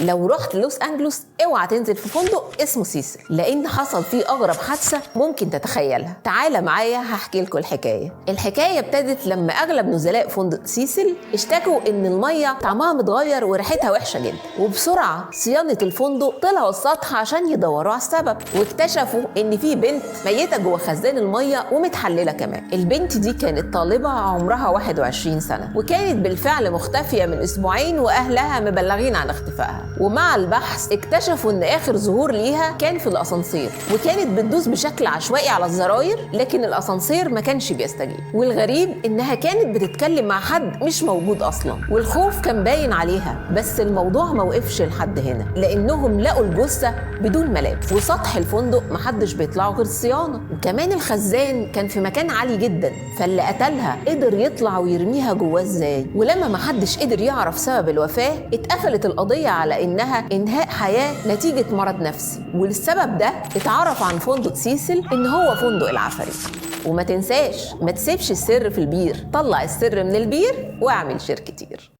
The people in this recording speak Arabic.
لو رحت لوس أنجلوس اوعى تنزل في فندق اسمه سيسل، لأن حصل فيه أغرب حادثة ممكن تتخيلها. تعالى معايا هحكي لكم الحكاية. الحكاية ابتدت لما أغلب نزلاء فندق سيسل اشتكوا إن المية طعمها متغير وريحتها وحشة جدا، وبسرعة صيانة الفندق طلعوا السطح عشان يدوروا على السبب، واكتشفوا إن في بنت ميتة جوه خزان المية ومتحللة كمان. البنت دي كانت طالبة عمرها 21 سنة، وكانت بالفعل مختفية من أسبوعين وأهلها مبلغين عن اختفائها. ومع البحث اكتشفوا ان اخر ظهور ليها كان في الاسانسير، وكانت بتدوس بشكل عشوائي على الزراير لكن الاسانسير ما كانش بيستجيب. والغريب انها كانت بتتكلم مع حد مش موجود اصلا، والخوف كان باين عليها. بس الموضوع ما وقفش لحد هنا، لانهم لقوا الجثه بدون ملابس، وسطح الفندق محدش بيطلعوا غير الصيانه، وكمان الخزان كان في مكان عالي جدا، فاللي قتلها قدر يطلع ويرميها جواه ازاي؟ ولما محدش قدر يعرف سبب الوفاه اتقفلت القضيه على انها انهاء حياه نتيجه مرض نفسي، وللسبب ده اتعرف عن فندق سيسل ان هو فندق العفاريت. وما تنساش ما تسيبش السر في البير، طلع السر من البير واعمل شير كتير.